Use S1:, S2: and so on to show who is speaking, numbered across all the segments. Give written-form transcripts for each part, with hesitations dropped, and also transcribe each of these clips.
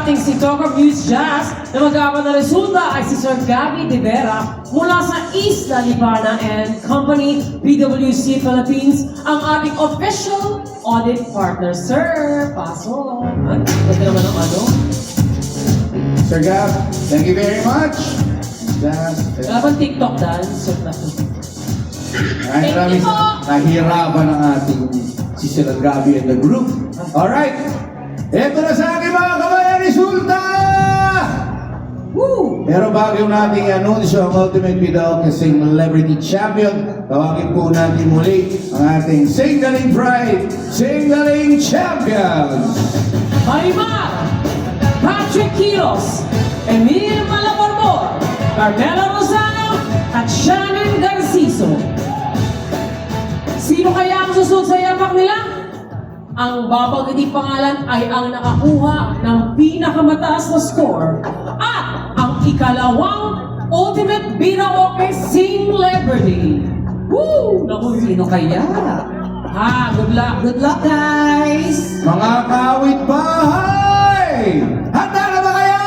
S1: ating si Talker Muse Jazz na magawa na resulta ay si Sir Gabby De Vera mula sa Isla Libana and Company PwC Philippines, ang ating official audit partner. Sir, pasok. Ito naman ang ano.
S2: Sir Gab, thank you very much.
S1: Wala bang TikTok dance?
S2: Maraming nahihirapan ang ating si Sir Gabby and the group. Alright, eto na sa aking mga kabayan, resulta! Woo! Pero bago nating anunsyo ang Ultimate Video Celebrity Champion, tawagin po natin muli ang ating Singling Pride Singling Champions!
S1: Marimar, Patrick Quiros, Emil Malaborbor, Carmela Rosano, at Shannon Garciso. Sino kaya ang susunod sa yapak nila? Ang babanggiting pangalan ay ang nakakuha ng pinakamataas na score at ang ikalawang Ultimate Binaoke Celebrity. Woo! Naku, sino kaya? Ha, good luck. Good luck, guys!
S2: Mga kawit bahay! Handa na ba kayo?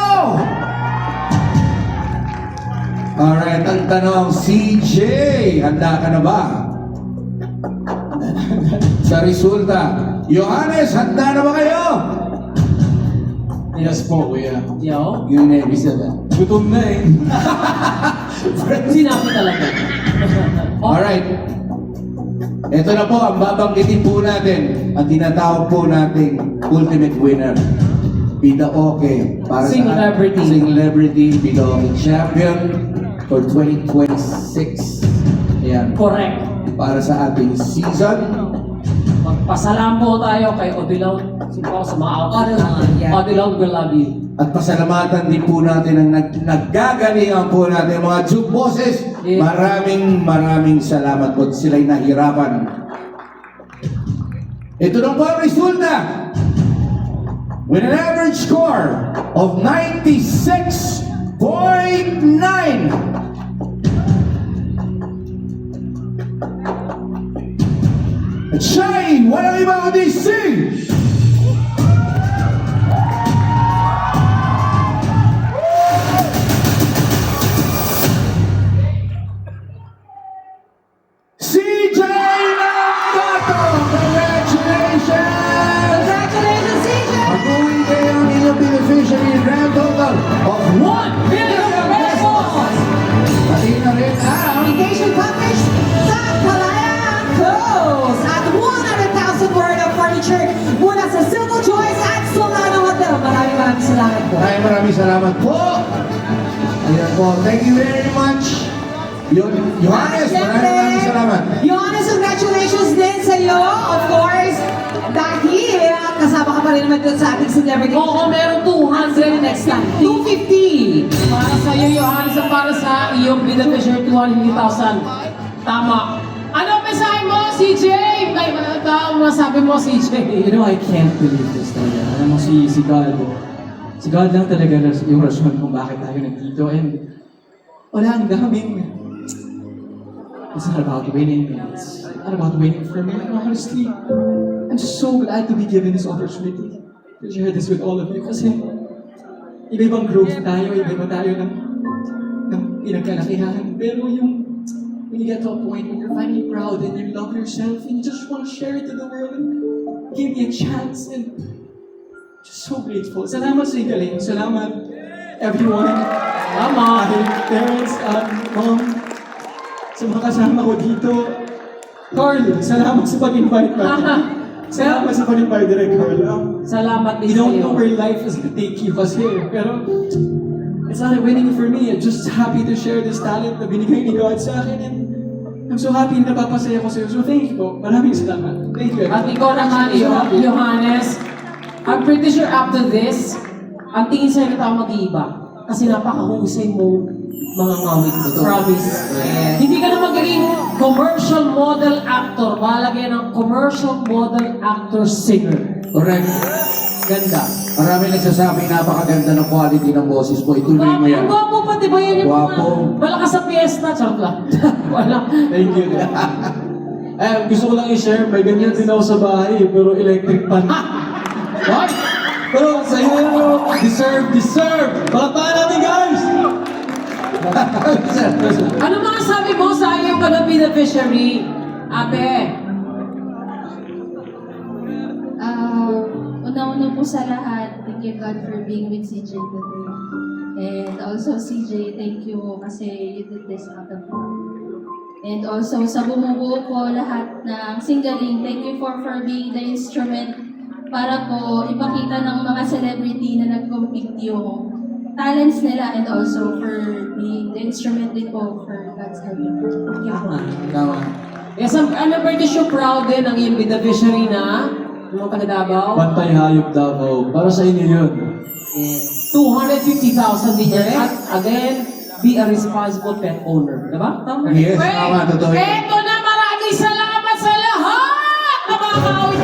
S2: Alright, ang tanong, CJ, handa ka na ba? Sa resulta, Johannes, handa na ba kayo?
S3: Yes po, kuya.
S1: Yo,
S2: Yung nebis na.
S3: Gutom na eh.
S1: sinabi talaga.
S2: Alright. Ito na po ang babanggitin po natin ang tinatawag po nating ultimate winner. Binaoke para
S1: Celebrity.
S2: sa Celebrity Binaoke Champion for 2026. Ayan.
S1: Correct.
S2: Para sa ating season.
S1: Magpasalam po tayo kay Odilaw. Sino ako sa mga Odilaw, we love you.
S2: At pasalamatan din po natin ang naggagalingan po natin mga Juke Bosses.
S1: Yeah.
S2: Maraming salamat po. Sila'y nahirapan. Ito na po ang resulta. With an average score of 96.9. At Shine, walang iba kundi si CJ Lambato! Congratulations!
S1: Congratulations, CJ!
S2: Pag-uwi kayo ang inyong beneficiary grand total of
S1: 1 million pesos!
S2: Pati na rin ang
S4: Vacation package sa Kalayaan Coast at 100,000 worth of furniture mula sa Silver Choice at Solano Hotel. Maraming salamat po.
S2: maraming salamat po. Ayan po. Thank you very much. Johannes, maraming salamat.
S4: Johannes, congratulations din sa iyo, of course. Dahil kasama ka pa rin naman doon sa ating celebrity.
S1: Oo, meron 200
S4: Next time,
S1: 250. Para sa iyo, Johannes, at para sa iyong beneficiary 250,000. Tama. Ano mensahe mo, CJ? Ay, ano masabi mo, CJ?
S3: You know, I can't believe this talaga. Alam mo, si God. Si God lang talaga yung rason kung bakit tayo nandito. And wala, ang daming. It's not about winning. It's not about winning for me. And honestly, I'm just so glad to be given this opportunity to share this with all of you. Kasi iba-ibang growth tayo, iba-iba tayo ng pinagkalakihan. Pero when you get to a point when you're finally proud and you love yourself and you just want to share it to the world and give me a chance and just so grateful. Salamat sa galing. Salamat everyone.
S1: Tama.
S3: My parents, mom, sa mga kasama ko dito. Carl, salamat sa pag-invite pa. Salamat sa pag-invite direct, Carl.
S1: Salamat din
S3: You
S1: sa
S3: don't
S1: iyo.
S3: know where life is gonna take you kasi, pero it's not a winning for me. I'm just happy to share this talent na binigay ni God sa akin and I'm so happy na napapasaya ko sa iyo. So thank you po. Maraming salamat. Thank you.
S1: At ikaw naman, Johannes, I'm pretty sure after this, ang tingin sa'yo na tao mag-iiba. Kasi napakahusay mo mga ngawit mo. Promise. Hindi ka na magiging commercial model actor. Malagay ng commercial model actor singer.
S2: Correct.
S1: Ganda.
S2: Marami nagsasabi napakaganda ng quality ng boses mo. Ituloy mo yan.
S1: Ang gwapo pa, di ba yan yung
S2: Gwapo.
S1: malakas sa piyesta? Charot lang. Wala.
S3: Thank you. Gusto ko lang i-share, may ganyan din ako sa bahay, pero electric pan.
S1: What?
S3: Pero sa iyo, Deserve! Palakpakan natin, guys!
S1: Ano mga sabi mo sa iyong beneficiary, ate?
S5: Una-una po sa lahat, thank you God for being with CJ today. And also CJ, thank you kasi you did this out of love. And also sa bumubuo po lahat ng singgaling, thank you for being the instrument para po ipakita ng mga celebrity na nag-compete yung talents nila and also for being the instrument din po for God's heaven. Thank you po.
S3: Tama.
S1: Yes, I'm pretty sure proud din ang iyong beneficiary na mga taga Davao.
S3: Pantay hayop Davao. Para sa inyo yun.
S1: 250,000 din yan. At again, be a responsible pet owner. Diba? Tama?
S2: Yes, tama, totoo yun.
S1: Eto na, maraming salamat sa lahat na mga kaawit